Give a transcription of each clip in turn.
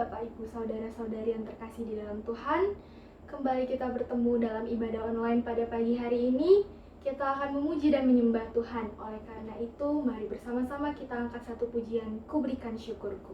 Bapak Ibu Saudara-saudari yang terkasih di dalam Tuhan. Kembali kita bertemu dalam ibadah online pada pagi hari ini. Kita akan memuji dan menyembah Tuhan. Oleh karena itu, mari bersama-sama kita angkat satu pujian, Ku Berikan Syukurku.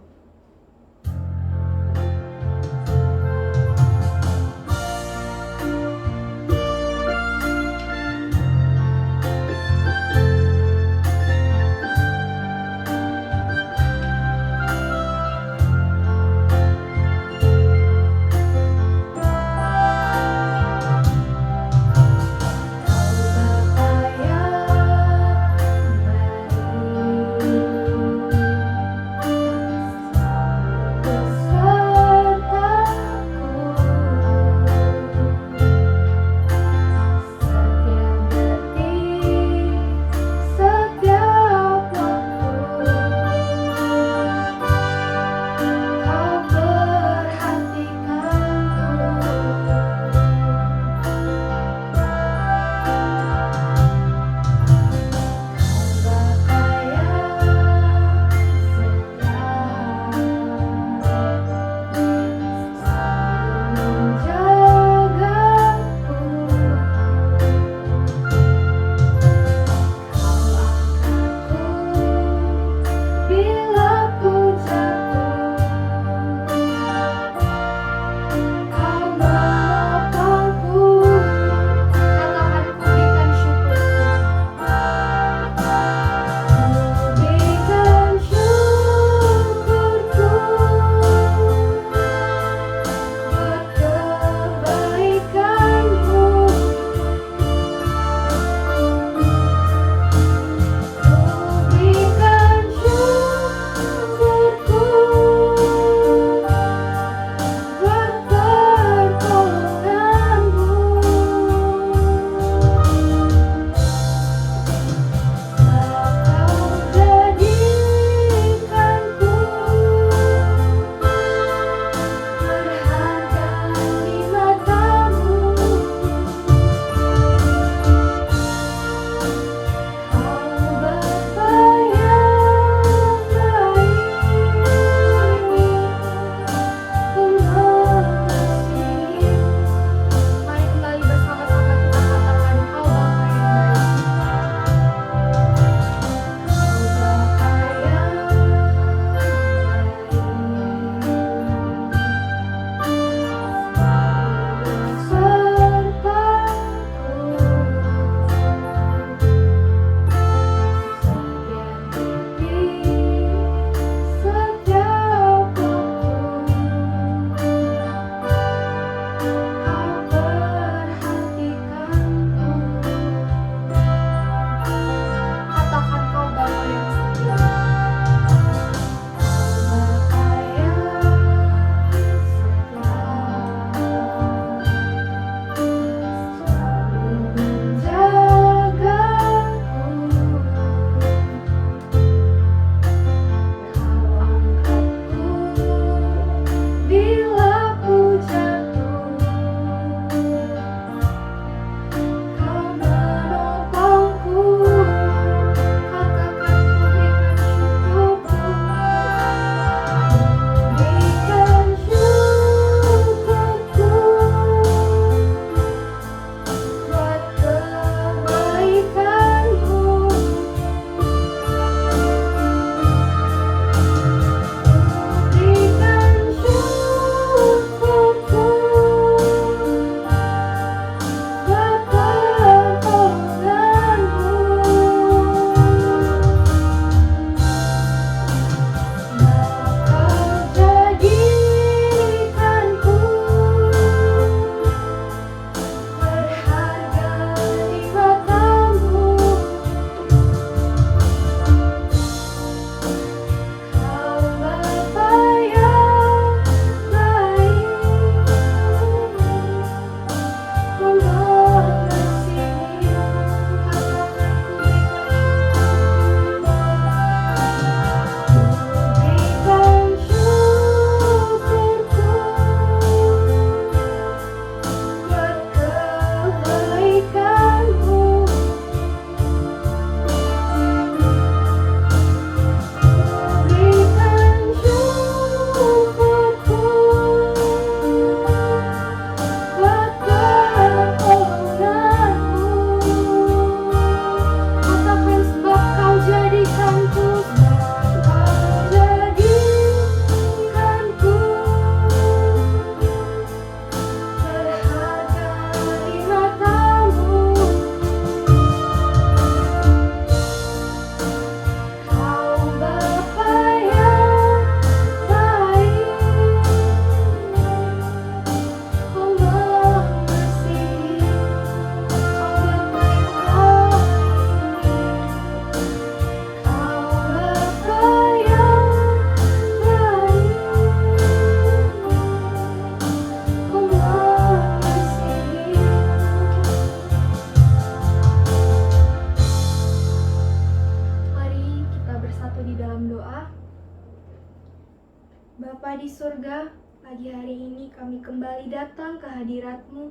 di surga, pagi hari ini kami kembali datang ke hadirat-Mu.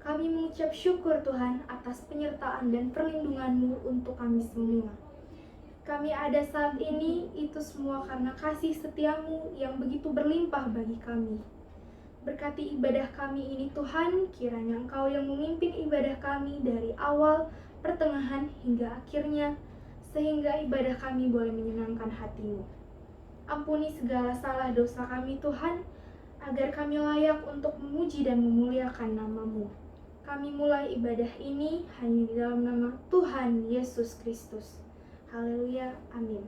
Kami mengucap syukur Tuhan atas penyertaan dan perlindungan-Mu untuk kami semua. Kami ada saat ini, itu semua karena kasih setia-Mu yang begitu berlimpah bagi kami. Berkati ibadah kami ini Tuhan, kiranya Engkau yang memimpin ibadah kami dari awal, pertengahan, hingga akhirnya, sehingga ibadah kami boleh menyenangkan hati-Mu. Ampuni segala salah dosa kami Tuhan, agar kami layak untuk memuji dan memuliakan nama-Mu. Kami mulai ibadah ini hanya di dalam nama Tuhan Yesus Kristus. Haleluya, amin.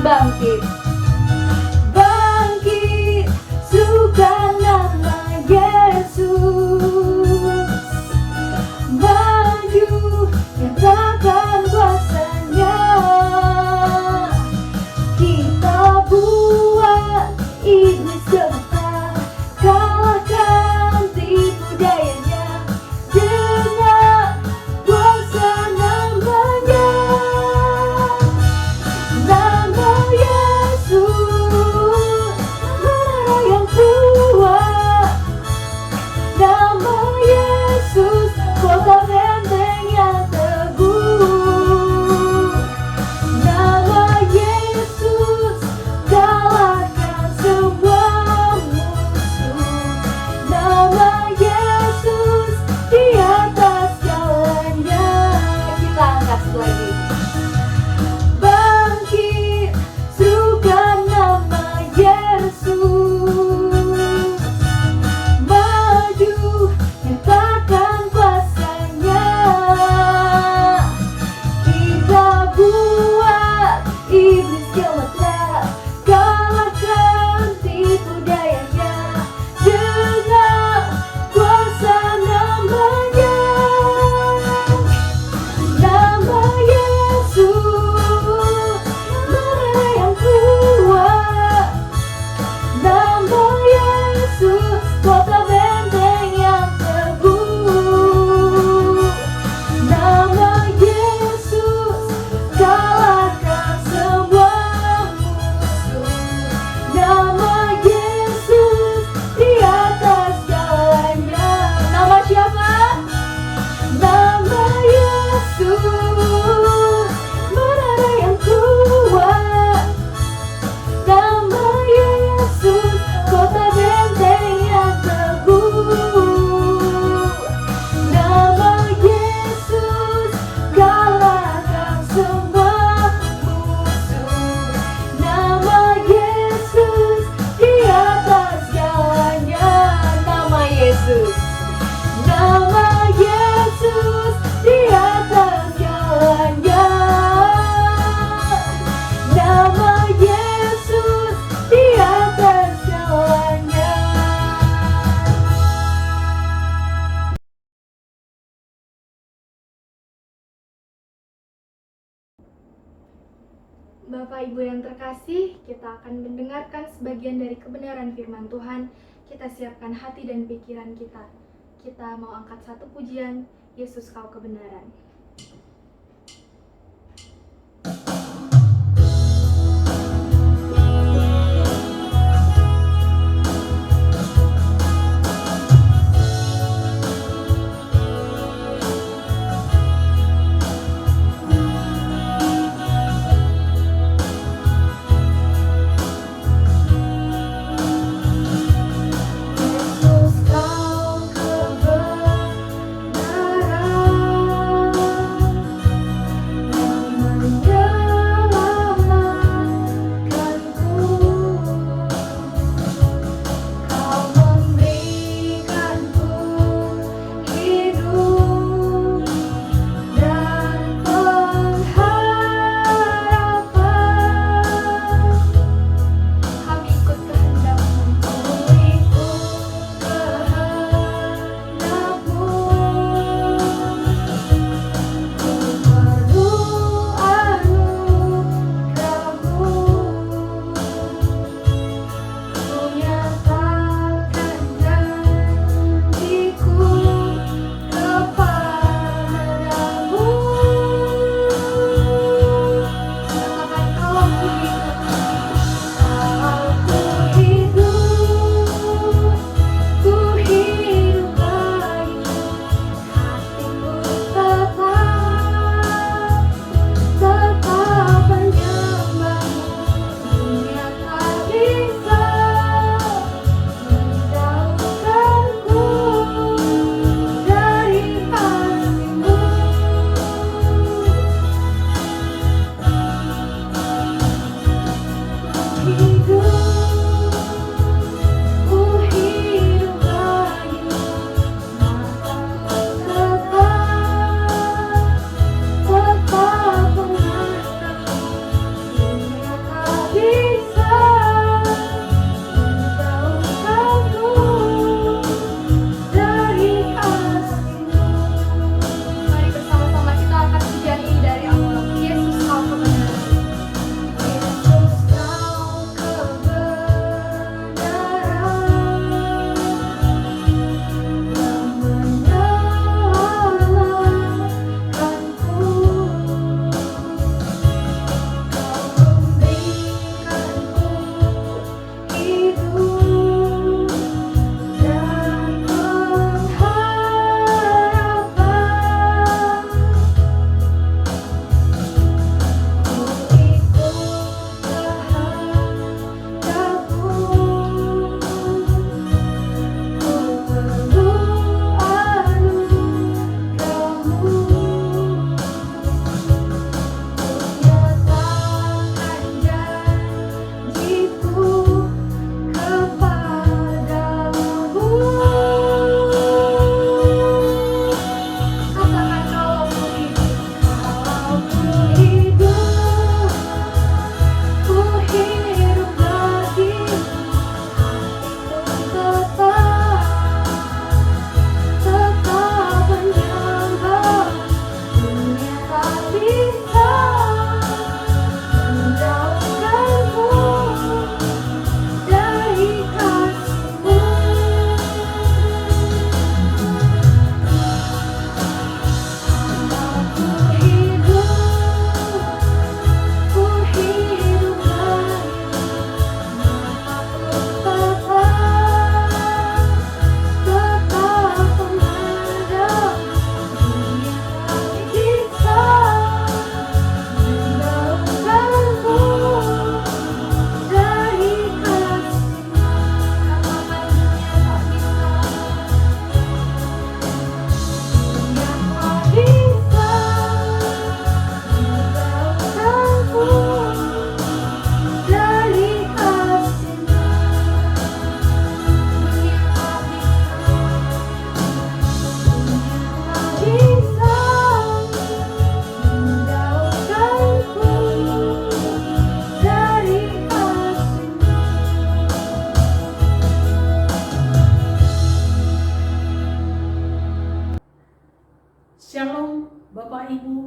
Bangkit, bangkit, suka nama Yesus. Maju, nyatakan kuasanya. Kita buat iblis gemetar, kalahkan tipu dayanya dengan kuasa namanya. Bapak Ibu yang terkasih, kita akan mendengarkan sebagian dari kebenaran firman Tuhan. Kita siapkan hati dan pikiran kita. Kita mau angkat satu pujian, Yesus Kau Kebenaran. Yesus Kau kebenaran.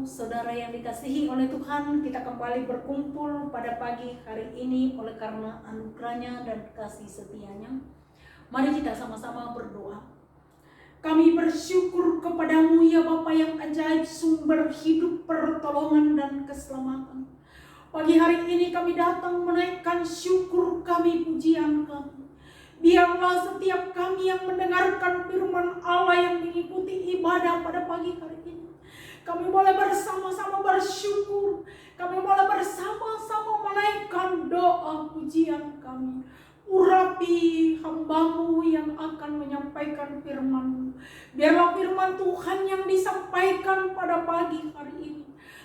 saudara yang dikasihi oleh Tuhan, kita kembali berkumpul pada pagi hari ini oleh karena anugerahnya dan kasih setianya. Mari kita sama-sama berdoa. Kami bersyukur kepadamu ya Bapa yang ajaib, sumber hidup, pertolongan dan keselamatan. Pagi hari ini kami datang menaikkan syukur kami, pujian kami. Biarlah setiap kami yang mendengarkan firman Allah yang mengikuti ibadah pada pagi hari ini, kami boleh bersama-sama bersyukur. Kami boleh bersama-sama menaikkan doa pujian kami. Urapi hamba-Mu yang akan menyampaikan firman-Mu. Biarlah firman Tuhan yang disampaikan pada pagi hari ini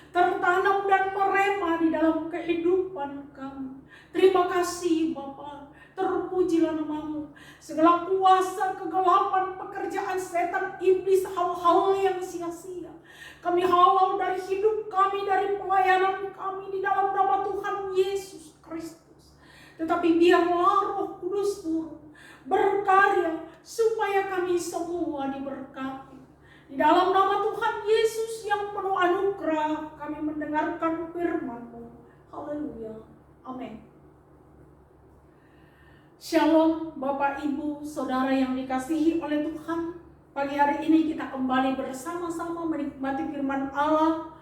tertanam dan merema di dalam kehidupan kami. Terima kasih Bapa. Terpujilah nama-Mu. Segala kuasa, kegelapan, pekerjaan setan, iblis, hal-hal yang sia-sia, kami halau dari hidup kami, dari pelayanan kami di dalam nama Tuhan Yesus Kristus. Tetapi biarlah Roh Kudus turun berkarya supaya kami semua diberkati. Di dalam nama Tuhan Yesus yang penuh anugerah, kami mendengarkan firman-Mu. Haleluya. Amin. Shalom Bapak Ibu Saudara yang dikasihi oleh Tuhan. Pagi hari ini kita kembali bersama-sama menikmati firman Allah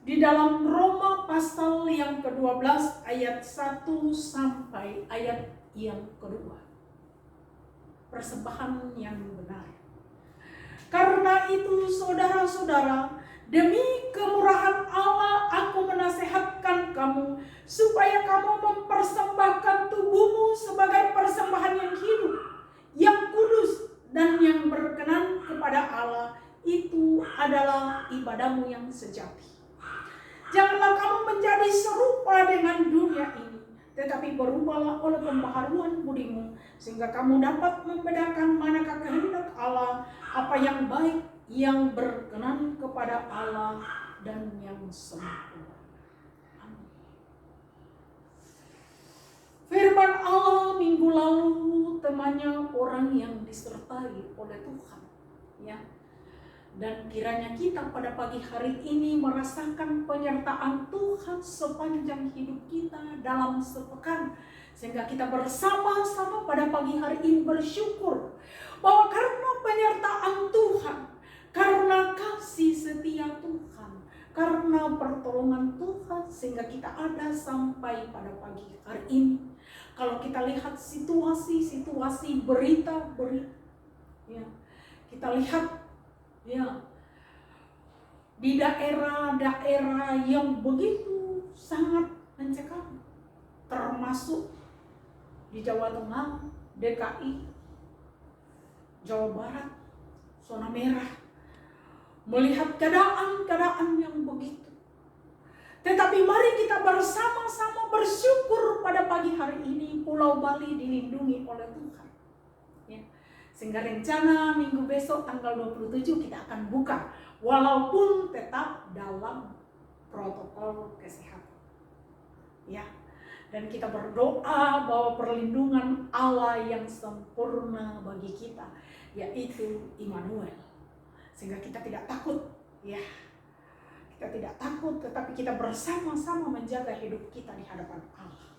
di dalam Roma pasal yang ke-12 ayat 1 sampai ayat yang kedua. Persembahan yang benar. Karena itu saudara-saudara, demi kemurahan Allah aku menasehatkan kamu supaya kamu mempersembahkan tubuhmu sebagai persembahan yang hidup, yang kudus dan yang berkenan kepada Allah. Itu adalah ibadahmu yang sejati. Janganlah kamu menjadi serupa dengan dunia ini, tetapi berubahlah oleh pembaharuan budimu, sehingga kamu dapat membedakan manakah kehendak Allah, apa yang baik, yang berkenan kepada Allah, dan yang sempurna. Amin. Firman Allah minggu lalu temanya orang yang disertai oleh Tuhan, ya. Dan kiranya kita pada pagi hari ini merasakan penyertaan Tuhan sepanjang hidup kita dalam sepekan, sehingga kita bersama-sama pada pagi hari ini bersyukur bahwa karena penyertaan Tuhan, karena kasih setia Tuhan, karena pertolongan Tuhan, sehingga kita ada sampai pada pagi hari ini. Kalau kita lihat situasi-situasi berita-berita, ya, kita lihat ya di daerah-daerah yang begitu sangat mencekam, termasuk di Jawa Tengah, DKI, Jawa Barat, zona merah, melihat keadaan-keadaan yang begitu. Tetapi mari kita bersama-sama bersyukur pada pagi hari ini Pulau Bali dilindungi oleh Tuhan, ya. Sehingga rencana minggu besok tanggal 27 kita akan buka, walaupun tetap dalam protokol kesehatan, ya. Dan kita berdoa bahwa perlindungan Allah yang sempurna bagi kita, yaitu Immanuel, sehingga kita tidak takut, ya. Kita tidak takut, tetapi kita bersama-sama menjaga hidup kita di hadapan Allah.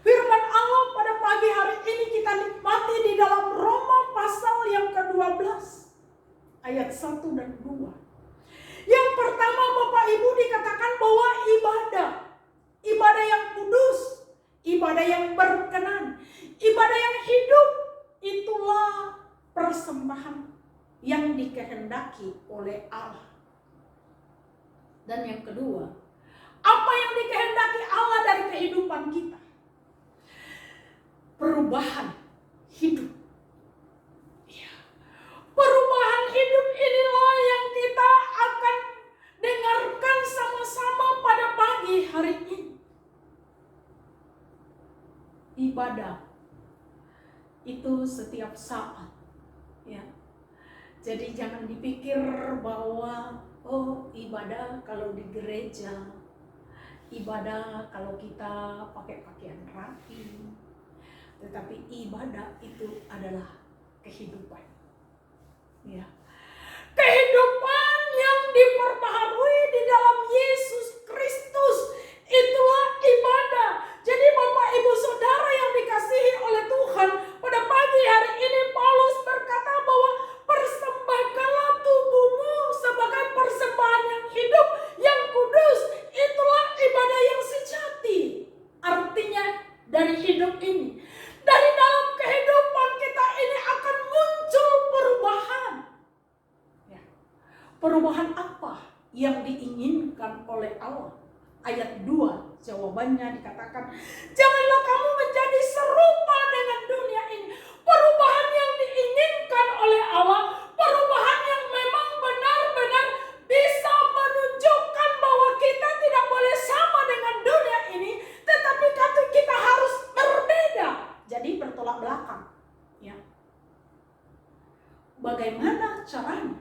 Firman Allah pada pagi hari ini kita nikmati di dalam Roma pasal yang ke-12 ayat 1 dan 2. Yang pertama Bapak Ibu dikatakan bahwa ibadah yang kudus, ibadah yang berkenan, ibadah yang hidup, itulah persembahan yang dikehendaki oleh Allah. Dan yang kedua, apa yang dikehendaki Allah dari kehidupan kita? Perubahan hidup. Ya. Perubahan hidup inilah yang kita akan dengarkan sama-sama pada pagi hari ini. Ibadah itu setiap saat, ya. Jadi jangan dipikir bahwa ibadah kalau di gereja, ibadah kalau kita pakai pakaian rapi. Tetapi ibadah itu adalah kehidupan, ya. Kehidupan yang diperbaharui yang diinginkan oleh Allah? Ayat 2 jawabannya dikatakan, janganlah kamu menjadi serupa dengan dunia ini. Perubahan yang diinginkan oleh Allah, perubahan yang memang benar-benar bisa menunjukkan bahwa kita tidak boleh sama dengan dunia ini, tetapi kita harus berbeda. Jadi bertolak belakang. Ya. Bagaimana caranya?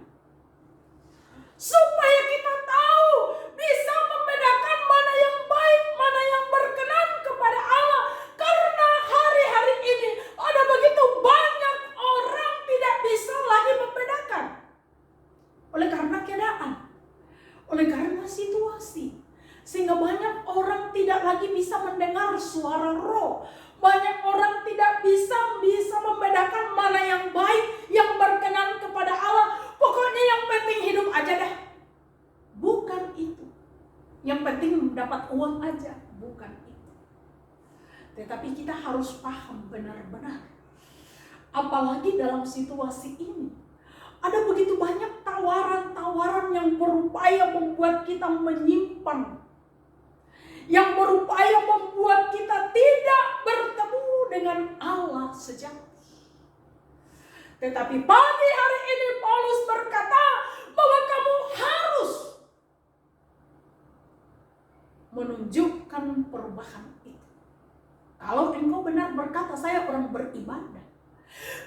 Supaya kita tahu, bisa membedakan mana yang baik, mana yang berkenan kepada Allah. Karena hari-hari ini ada begitu banyak orang tidak bisa lagi membedakan. Oleh karena keadaan, oleh karena situasi. Sehingga banyak orang tidak lagi bisa mendengar suara roh. Banyak orang tidak bisa membedakan mana yang baik, yang berkenan kepada Allah. Pokoknya yang penting hidup aja dah. Bukan itu. Yang penting dapat uang aja. Bukan itu. Tetapi kita harus paham benar-benar. Apalagi dalam situasi ini. Ada begitu banyak tawaran-tawaran yang berupaya membuat kita menyimpang. Yang berupaya membuat kita tidak bertemu dengan Allah sejati. Tetapi pagi hari ini Paulus berkata bahwa kamu harus menunjukkan perubahan itu. Kalau engkau benar berkata, saya orang beribadah.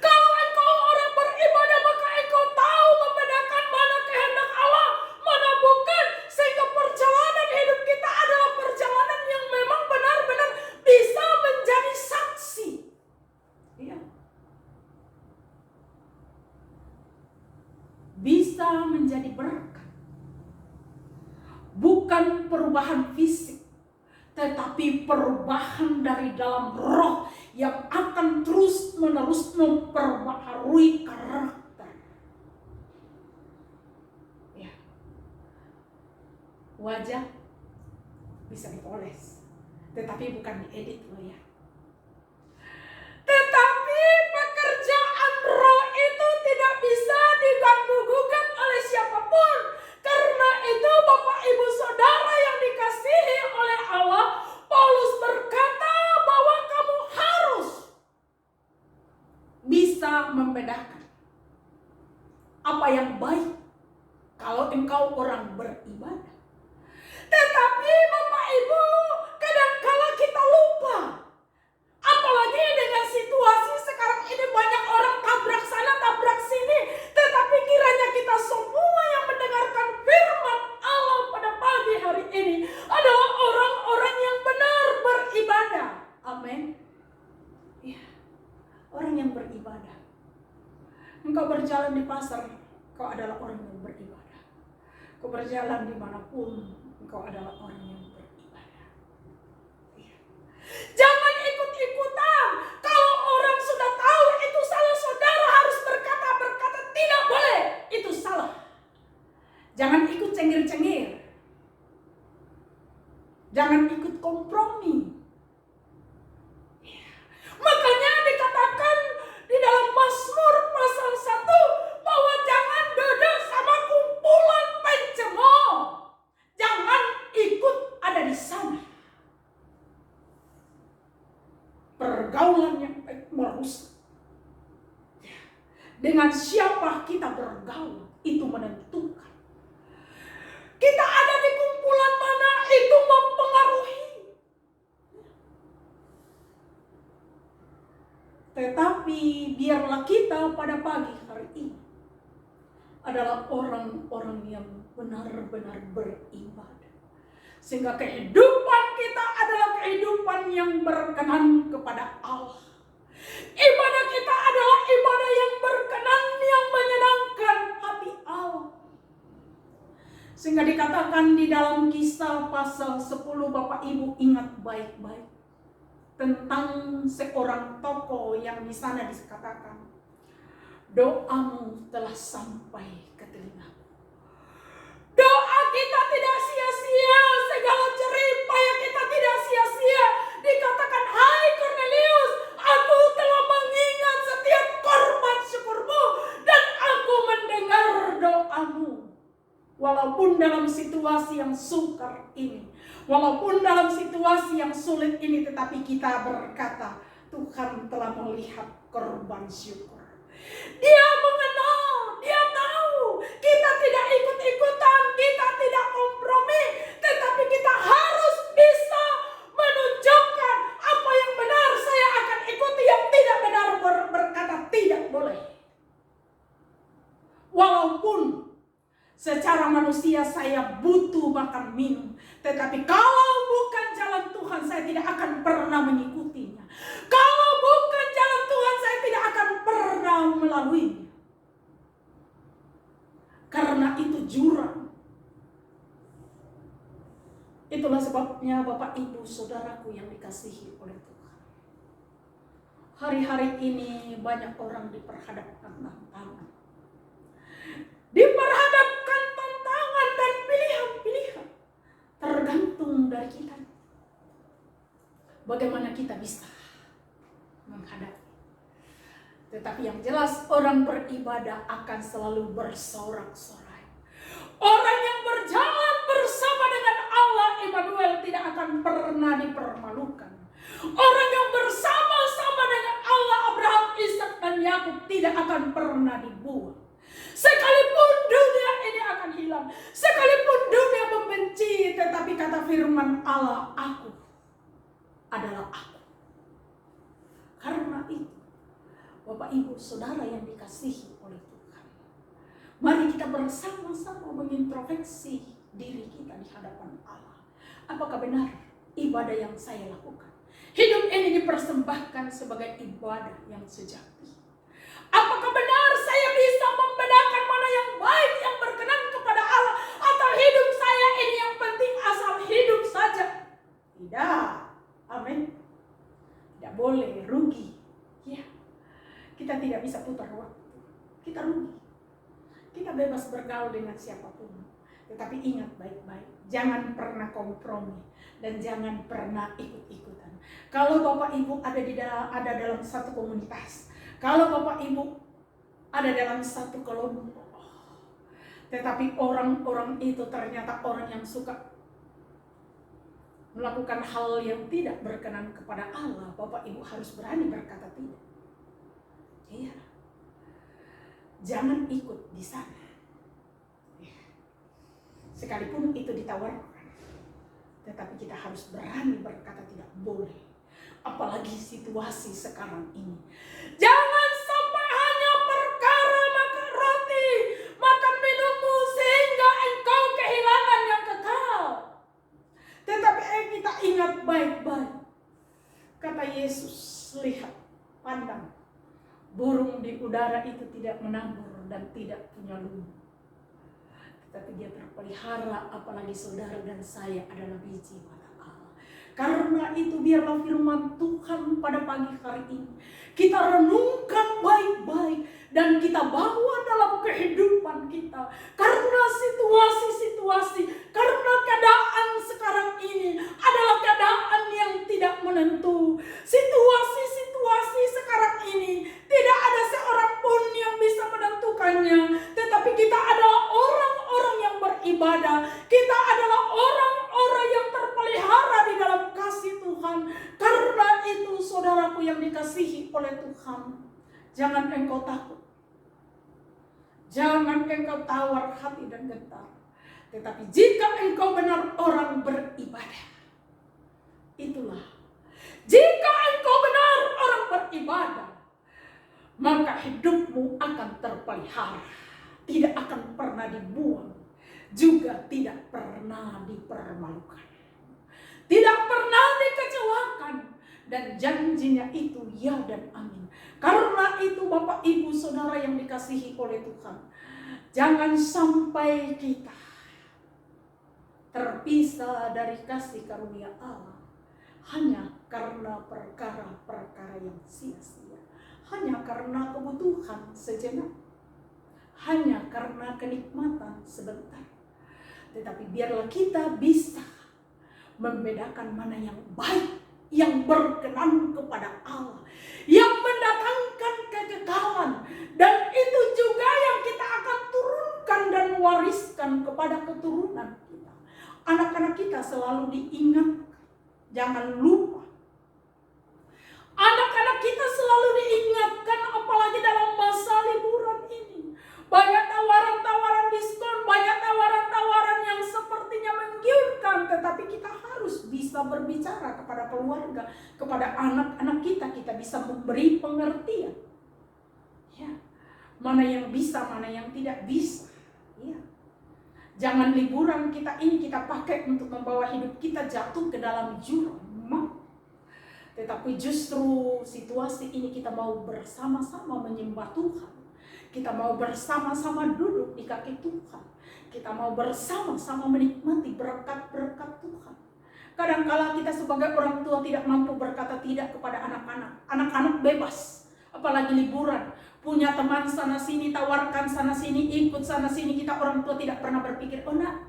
Kalau engkau orang beribadah, maka engkau tahu membedakan mana kehendak Allah, mana bukan. Sehingga perjalanan hidup kita adalah perjalanan yang memang benar-benar bisa menjadi saksi. Iya. Bisa menjadi berkat. Bukan perubahan fisik, tetapi perubahan dari dalam roh yang akan terus-menerus memperbaharui karakter. Ya. Wajah bisa dipoles, tetapi bukan diedit loh ya. Tetapi pekerjaan roh itu tidak bisa diganggu-gugat oleh siapapun. Karena itu Bapak Ibu Saudara yang dikasihi oleh Allah, Paulus berkata bahwa kamu harus bisa membedakan apa yang baik kalau engkau orang beribadah. Tetapi Bapak Ibu, kadang-kala kita lupa. Apalagi dengan situasi sekarang ini banyak orang tabrak sana, tabrak sini. Tetapi kiranya kita semua yang mendengarkan firman Allah pada pagi hari ini adalah orang-orang yang benar beribadah. Amin. Ya, orang yang beribadah. Engkau berjalan di pasar, kau adalah orang yang beribadah. Kau berjalan dimanapun, engkau adalah orang yang beribadah. Ya. Jangan ikut-ikutan. Kalau orang sudah tahu itu salah, saudara harus berkata tidak boleh, itu salah. Jangan ikut cengir-cengir. Jangan ikut kompromi. Makanya dikatakan di dalam Mazmur pasal 1 bahwa jangan duduk sama kumpulan pencemooh. Jangan ikut ada di sana. Pergaulan yang merusak. Dengan siapa kita bergaul itu menentukan. Kita ada di kumpulan mana itu mempengaruhi. Tetapi biarlah kita pada pagi hari ini adalah orang-orang yang benar-benar beribadah. Sehingga kehidupan kita adalah kehidupan yang berkenan kepada Allah. Ibadah kita adalah ibadah yang berkenan, yang menyenangkan hati Allah. Sehingga dikatakan di dalam Kisah pasal 10, Bapak Ibu ingat baik-baik tentang seorang tokoh yang di sana dikatakan, doamu telah sampai ke telingaku. Doa kita tidak sia-sia, segala jerih payah kita tidak sia-sia. Dikatakan, hai Cornelius, aku telah mengingat setiap korban syukurmu dan aku mendengar doamu. Walaupun walaupun dalam situasi yang sukar ini, walaupun dalam situasi yang sulit ini, tetapi kita berkata, Tuhan telah melihat korban syukur. Dia mengenal, dia tahu kita tidak ikut-ikutan, kita tidak kompromi, tetapi kita harus bisa menunjukkan apa yang benar saya akan ikuti, yang tidak benar berkata tidak boleh. Walaupun secara manusia saya butuh makan minum, tetapi kalau bukan jalan Tuhan saya tidak akan pernah mengikutinya. Kalau bukan jalan Tuhan saya tidak akan pernah melaluinya. Karena itu jurang. Itulah sebabnya Bapak Ibu Saudaraku yang dikasihi oleh Tuhan. Hari-hari ini banyak orang diperhadapkan tantangan. Diperhadapkan tantangan dan pilihan-pilihan. Tergantung dari kita. Bagaimana kita bisa menghadapi. Tetapi yang jelas orang beribadah akan selalu bersorak-sorai. Orang yang berjalan bersama dengan Allah Immanuel tidak akan pernah dipermalukan. Orang yang bersama-sama dengan Allah Abraham, Ishak dan Yakub tidak akan pernah dibuang. Sekalipun dunia ini akan hilang, sekalipun dunia membenci, tetapi kata firman Allah, aku adalah aku. Karena itu, Bapak Ibu Saudara yang dikasihi oleh Tuhan, mari kita bersama-sama mengintrospeksi diri kita di hadapan Allah. Apakah benar ibadah yang saya lakukan? Hidup ini dipersembahkan sebagai ibadah yang sejati. Apakah benar saya bisa membedakan mana yang baik, yang berkenan kepada Allah, atau hidup saya ini yang penting asal hidup saja? Tidak. Amin. Tidak boleh rugi. Ya. Kita tidak bisa putar waktu. Kita rugi. Kita bebas bergaul dengan siapapun. Tetapi ingat baik-baik, jangan pernah kompromi dan jangan pernah ikut-ikutan. Kalau Bapak Ibu ada dalam satu komunitas, kalau Bapak Ibu ada dalam satu kelompok, tetapi orang-orang itu ternyata orang yang suka melakukan hal yang tidak berkenan kepada Allah, Bapak Ibu harus berani berkata tidak. Iya. Jangan ikut di sana. Sekalipun itu ditawarkan, tetapi kita harus berani berkata tidak boleh. Apalagi situasi sekarang ini. Jangan sampai hanya perkara makan roti, makan minummu sehingga engkau kehilangan yang kekal. Tetapi kita ingat baik-baik. Kata Yesus, lihat, pandang. Burung di udara itu tidak menabur dan tidak punya lumbung. Tetapi dia terpelihara, apalagi saudara dan saya adalah biji mata Allah. Karena itu biarlah firman Tuhan pada pagi hari ini kita renungkan baik-baik dan kita bawa dalam kehidupan kita. Karena situasi-situasi, karena keadaan sekarang ini adalah keadaan yang tidak menentu. Situasi-situasi sekarang ini tidak ada seorang pun yang bisa menentukannya. Tetapi kita adalah orang-orang yang beribadah. Kita adalah orang-orang yang terpelihara di dalam kasih Tuhan. Karena itu saudaraku yang dikasihi oleh Tuhan, jangan engkau takut. Jangan engkau tawar hati dan gentar. Tetapi jika engkau benar orang beribadah, itulah. Jika engkau benar orang beribadah, maka hidupmu akan terpelihara. Tidak akan pernah dibuang. Juga tidak pernah dipermalukan. Tidak pernah dikecewakan. Dan janjinya itu ya dan amin. Karena itu Bapak Ibu Saudara yang dikasihi oleh Tuhan, jangan sampai kita terpisah dari kasih karunia Allah hanya karena perkara-perkara yang sia-sia, hanya karena kebutuhan sejenak, hanya karena kenikmatan sebentar. Tetapi biarlah kita bisa membedakan mana yang baik, yang berkenan kepada Allah, yang mendatangkan kekekalan, dan itu juga yang kita akan turunkan dan wariskan kepada keturunan keturunan kita. Anak-anak kita selalu diingatkan. Jangan lupa. Anak-anak kita selalu diingatkan, apalagi dalam masa liburan ini. Banyak tawaran-tawaran diskon, banyak tawaran-tawaran yang sepertinya menggiurkan. Tetapi kita harus bisa berbicara kepada keluarga, kepada anak-anak kita. Kita bisa memberi pengertian. Ya, mana yang bisa, mana yang tidak bisa. Ya. Jangan liburan kita ini kita pakai untuk membawa hidup kita jatuh ke dalam jurang. Tetapi justru situasi ini kita mau bersama-sama menyembah Tuhan. Kita mau bersama-sama duduk di kaki Tuhan. Kita mau bersama-sama menikmati berkat-berkat Tuhan. Kadang-kala kita sebagai orang tua tidak mampu berkata tidak kepada anak-anak. Anak-anak bebas, apalagi liburan. Punya teman sana sini, tawarkan sana sini, ikut sana sini. Kita orang tua tidak pernah berpikir, oh nak,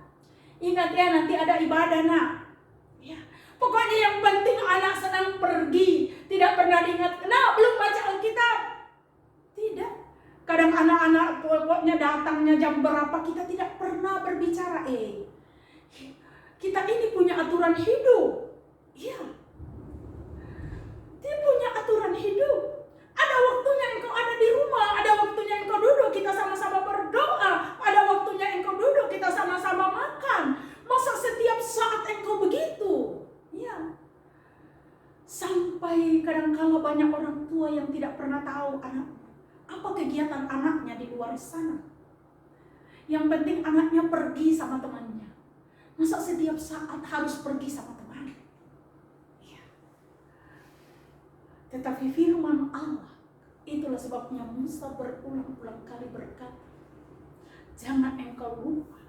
ingat ya nanti ada ibadah nak. Ya. Pokoknya yang penting anak senang pergi. Tidak pernah diingat, nah belum baca Alkitab. Tidak. Kadang anak-anak pokoknya datangnya jam berapa, kita tidak pernah berbicara. Kita ini punya aturan hidup. Iya. Dia punya aturan hidup. Ada waktunya engkau ada di rumah, ada waktunya engkau duduk, kita sama-sama berdoa. Ada waktunya engkau duduk, kita sama-sama makan. Masa setiap saat engkau begitu? Ya. Sampai kadang-kala banyak orang tua yang tidak pernah tahu apa kegiatan anaknya di luar sana. Yang penting anaknya pergi sama temannya. Masa setiap saat harus pergi sama teman? Ya. Tetapi firman Allah, itulah sebabnya Musa berulang-ulang kali berkata, jangan engkau lupa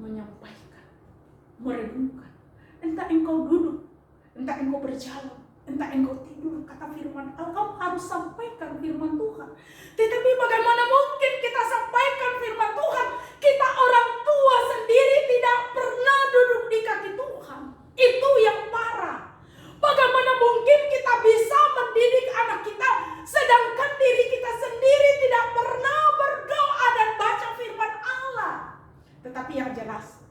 menyampaikan, merenungkan. Entah engkau duduk, entah engkau berjalan, entah engkau tidur, kata firman Allah, kamu harus sampaikan firman Tuhan. Tetapi bagaimana mungkin kita sampaikan firman Tuhan? Kita orang tua sendiri tidak pernah duduk di kaki Tuhan. Itu yang parah. Bagaimana mungkin kita bisa mendidik anak kita, sedangkan diri kita sendiri tidak pernah berdoa dan baca firman Allah. Tetapi yang jelas,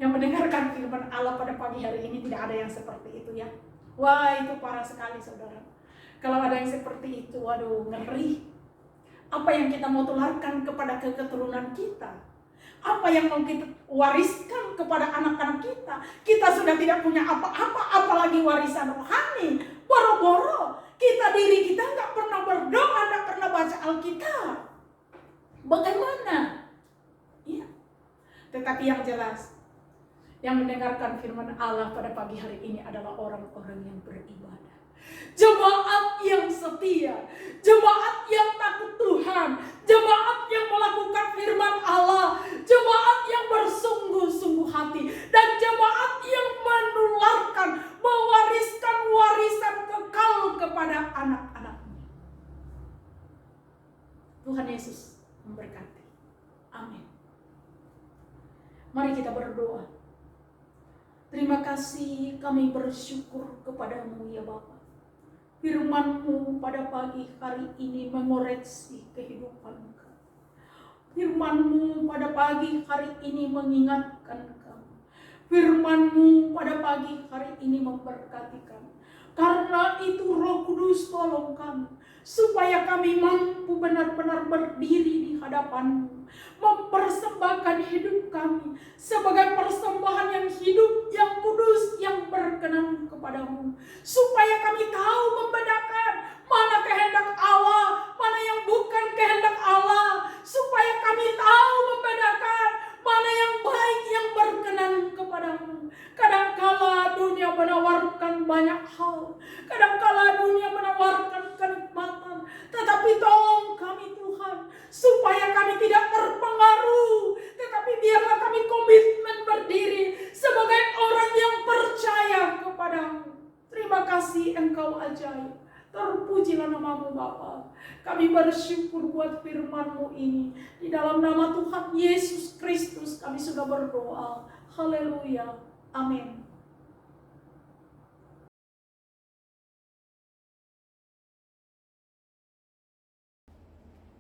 yang mendengarkan firman Allah pada pagi hari ini tidak ada yang seperti itu ya. Wah, itu parah sekali saudara. Kalau ada yang seperti itu, waduh ngeri. Apa yang kita mau tularkan kepada keturunan kita? Apa yang mau kita wariskan kepada anak-anak kita? Kita sudah tidak punya apa-apa, apalagi warisan rohani. Boro-boro kita diri kita nggak pernah berdoa, nggak pernah baca Alkitab. Bagaimana? Ya. Tetapi yang jelas, yang mendengarkan firman Allah pada pagi hari ini adalah orang-orang yang beribadah. Jemaat yang setia, jemaat yang takut Tuhan, jemaat yang melakukan firman Allah, jemaat yang bersungguh-sungguh hati, dan jemaat yang menularkan, mewariskan warisan kekal kepada anak-anaknya. Tuhan Yesus memberkati. Amin. Mari kita berdoa. Terima kasih, kami bersyukur kepadamu ya Bapa. Firman-Mu pada pagi hari ini mengoreksi kehidupan kami. Firman-Mu pada pagi hari ini mengingatkan kami. Firman-Mu pada pagi hari ini memberkati kami. Karena itu Roh Kudus tolong kami, supaya kami mampu benar-benar berdiri di hadapan-Mu, mempersembahkan hidup kami sebagai persembahan yang hidup, yang kudus, yang berkenan kepada-Mu, supaya kami tahu membedakan mana kehendak Allah, mana yang bukan kehendak Allah, supaya kami tahu membedakan mana yang baik, yang berkenan kepada-Mu. Kadangkala dunia menawarkan banyak hal, kadangkala dunia menawarkan kenikmatan, tetapi tolong kami Tuhan, supaya kami tidak terpengaruh, tetapi biarlah kami komitmen berdiri sebagai orang yang percaya kepada-Mu. Terima kasih Engkau ajaib. Terpujilah nama-Mu Bapa. Kami bersyukur buat firman-Mu ini. Di dalam nama Tuhan Yesus Kristus kami sudah berdoa. Haleluya. Amin.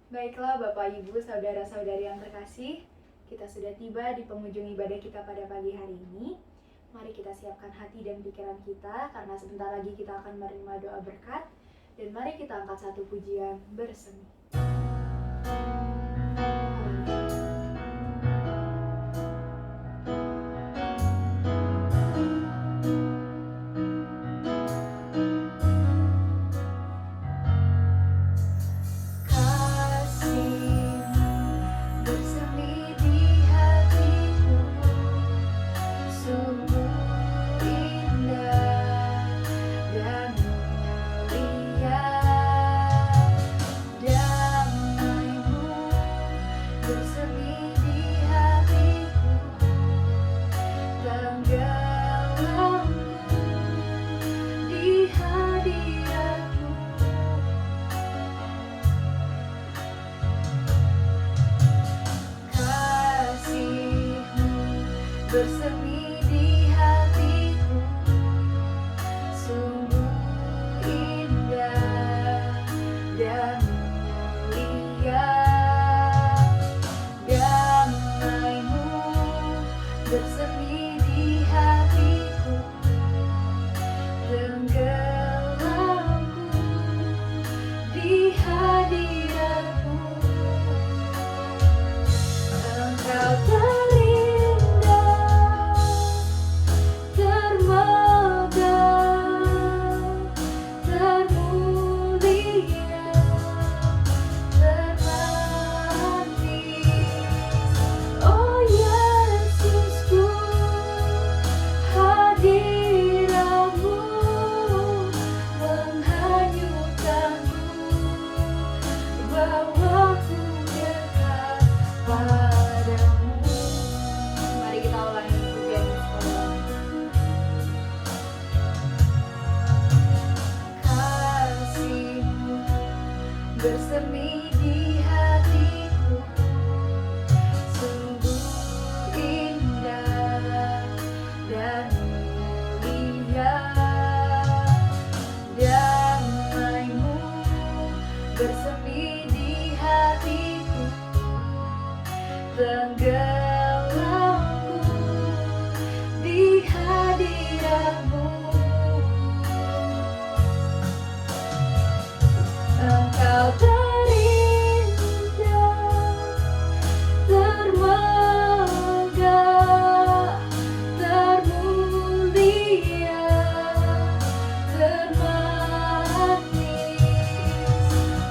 Baiklah Bapak Ibu, saudara-saudari yang terkasih, Kita sudah tiba di penghujung ibadah kita pada pagi hari ini. Mari kita siapkan hati dan pikiran kita, karena sebentar lagi kita akan menerima doa berkat. Dan mari kita angkat satu pujian bersemi. Bersemi di hatiku, sungguh indah dan mulia. Damai-Mu bersemi di hatiku, tenggelamku di hadirat-Mu. Engkau bersemi di hatiku, sungguh indah dan mulia. Damai-Mu bersemi di hatiku, tenggelamku di hadirat-Mu. Engkau terindah, termegah, termulia, termanis.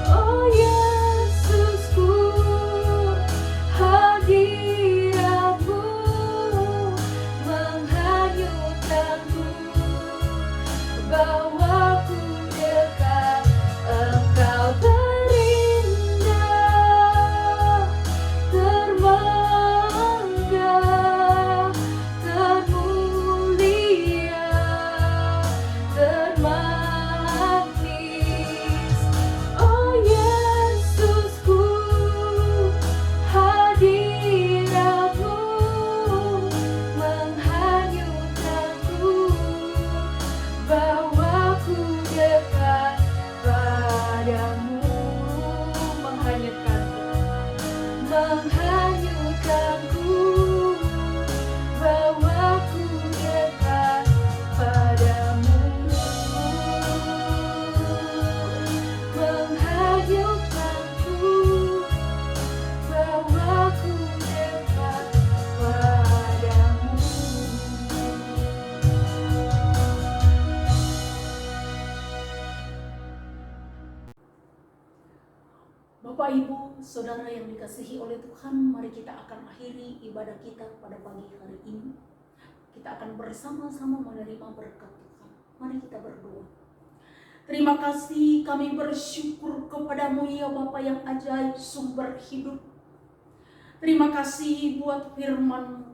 Oh Yesusku, hadirat-Mu menghanyutkanku, bawaku dekat. Engkau terindah, termegah, termulia, termanis. Oh Yesusku, hadirat-Mu menghanyutkanku, bawaku dekat padamu. Menghanyutkanku, bawaku dekat padamu. Menghanyutkanku, bawaku dekat padamu. Bapak, Ibu, Saudara yang dikasihi oleh Tuhan, mari kita akan akhiri ibadah kita pada pagi hari ini. Kita akan bersama-sama menerima berkat Tuhan. Mari kita berdoa. Terima kasih, kami bersyukur kepadamu ya Bapa yang ajaib, sumber hidup. Terima kasih buat firman-Mu.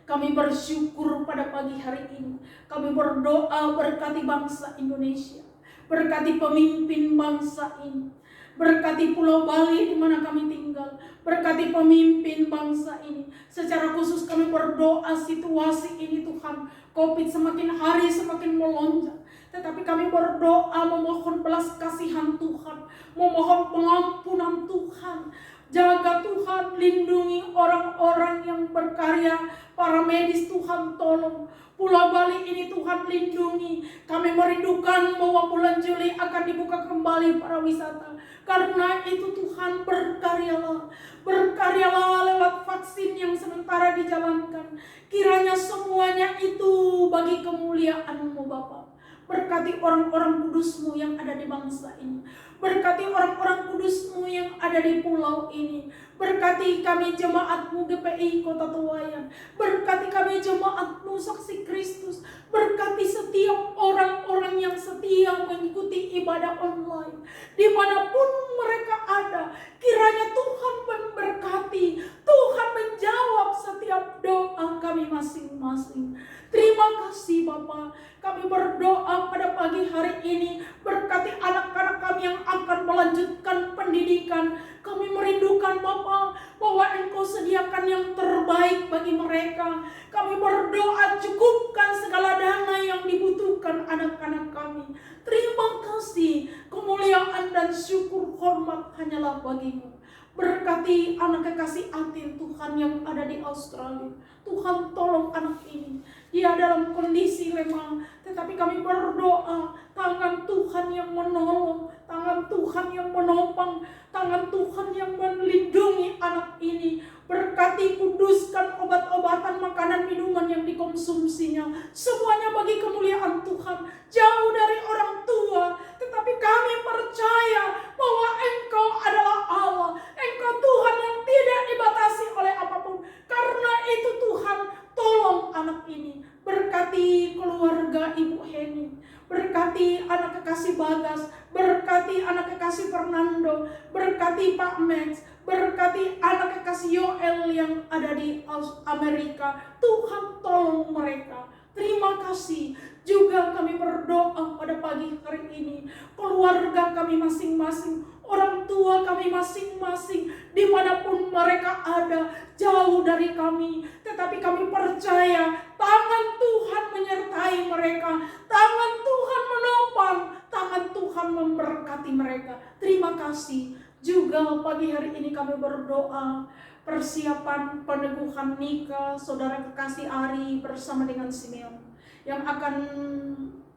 Kami bersyukur pada pagi hari ini. Kami berdoa berkati bangsa Indonesia, berkati pemimpin bangsa ini. Berkati Pulau Bali di mana kami tinggal. Berkati pemimpin bangsa ini. Secara khusus kami berdoa situasi ini Tuhan. Covid semakin hari semakin melonjak. Tetapi kami berdoa memohon belas kasihan Tuhan. Memohon pengampunan Tuhan. Jaga Tuhan, lindungi orang-orang yang berkarya, para medis Tuhan tolong. Pulau Bali ini Tuhan lindungi. Kami merindukan bahwa bulan Juli akan dibuka kembali para wisata. Karena itu Tuhan berkaryalah. Berkaryalah lewat vaksin yang sementara dijalankan. Kiranya semuanya itu bagi kemuliaan-Mu Bapa. Berkati orang-orang kudus-Mu yang ada di bangsa ini. Berkati orang-orang kudus-Mu yang ada di pulau ini. Berkati kami jemaat-Mu GPI Kota Tuayan. Berkati kami jemaat-Mu Saksi Kristus. Berkati setiap orang-orang yang setia mengikuti ibadah online. Dimanapun mereka ada, kiranya Tuhan memberkati. Tuhan menjawab setiap doa kami masing-masing. Terima kasih Bapa. Kami berdoa pada pagi hari ini, berkati anak-anak kami yang akan melanjutkan pendidikan. Kami merindukan Bapa bahwa Engkau sediakan yang terbaik bagi mereka. Kami berdoa cukupkan segala dana yang dibutuhkan anak-anak kami. Terima kasih, kemuliaan dan syukur hormat hanyalah bagi-Mu. Berkati anak kekasih Atin Tuhan yang ada di Australia. Tuhan tolong anak ini. Dia dalam kondisi lemah, tetapi kami berdoa tangan Tuhan yang menolong, tangan Tuhan yang menopang, tangan Tuhan yang melindungi anak ini. Berkati, kuduskan obat-obatan, makanan, minuman yang dikonsumsinya. Semuanya bagi kemuliaan Tuhan. Jauh dari orang tua, tetapi kami percaya bahwa Engkau adalah Allah. Engkau Tuhan yang tidak dibatasi oleh apapun. Karena itu Tuhan, tolong anak ini. Berkati keluarga Ibu Heni. Berkati anak kekasih Bagas. Berkati anak kekasih Fernando. Berkati Pak Max. Berkati anak kekasih Yoel yang ada di Amerika. Tuhan tolong mereka. Terima kasih. Juga kami berdoa pada pagi hari ini. Keluarga kami masing-masing, orang tua kami masing-masing, dimanapun mereka ada, jauh dari kami. Tetapi kami percaya tangan Tuhan menyertai mereka. Tangan Tuhan menopang. Tangan Tuhan memberkati mereka. Terima kasih. Juga pagi hari ini kami berdoa persiapan peneguhan nikah saudara kekasih Ari bersama dengan Simeon yang akan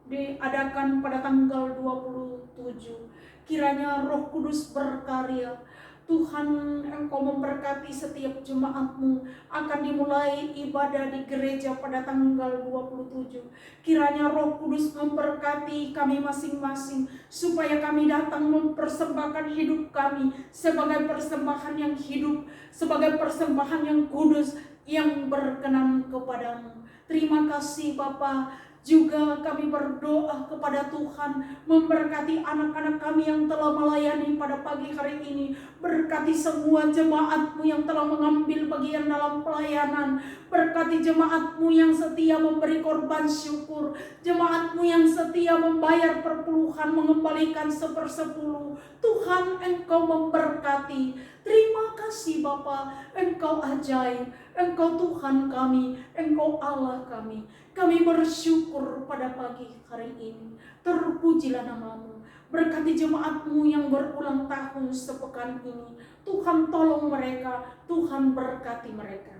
diadakan pada tanggal 27. Kiranya Roh Kudus berkarya. Tuhan, Engkau memberkati setiap jemaat-Mu. Akan dimulai ibadah di gereja pada tanggal 27. Kiranya Roh Kudus memberkati kami masing-masing, supaya kami datang mempersembahkan hidup kami sebagai persembahan yang hidup, sebagai persembahan yang kudus, yang berkenan kepadamu. Terima kasih Bapa. Juga kami berdoa kepada Tuhan, memberkati anak-anak kami yang telah melayani pada pagi hari ini. Berkati semua jemaat-Mu yang telah mengambil bagian dalam pelayanan. Berkati jemaat-Mu yang setia memberi korban syukur. Jemaat-Mu yang setia membayar perpuluhan, mengembalikan 1/10. Tuhan, Engkau memberkati. Terima kasih Bapa, Engkau ajaib. Engkau Tuhan kami, Engkau Allah kami. Kami bersyukur pada pagi hari ini. Terpujilah nama-Mu. Berkati jemaat-Mu yang berulang tahun sepekan ini. Tuhan tolong mereka, Tuhan berkati mereka.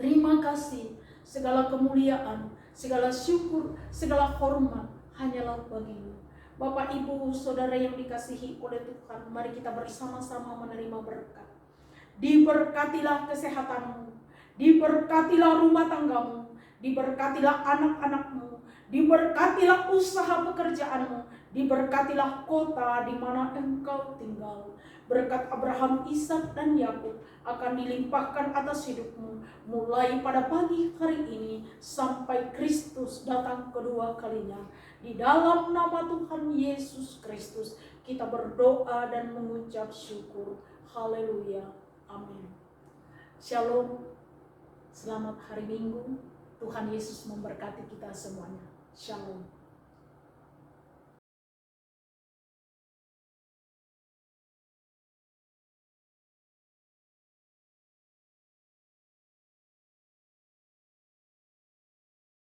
Terima kasih. Segala kemuliaan, segala syukur, segala hormat hanyalah bagi-Mu. Bapak, Ibu, Saudara yang dikasihi oleh Tuhan, mari kita bersama-sama menerima berkat. Diberkatilah kesehatan-Mu, diberkatilah rumah tangga-Mu, diberkatilah anak-anak-Mu, diberkatilah usaha pekerjaan-Mu, diberkatilah kota di mana Engkau tinggal. Berkat Abraham, Ishak, dan Yakub akan dilimpahkan atas hidup-Mu, mulai pada pagi hari ini sampai Kristus datang kedua kalinya. Di dalam nama Tuhan Yesus Kristus kita berdoa dan mengucap syukur. Haleluya. Amin. Shalom. Selamat hari Minggu. Tuhan Yesus memberkati kita semuanya. Shalom.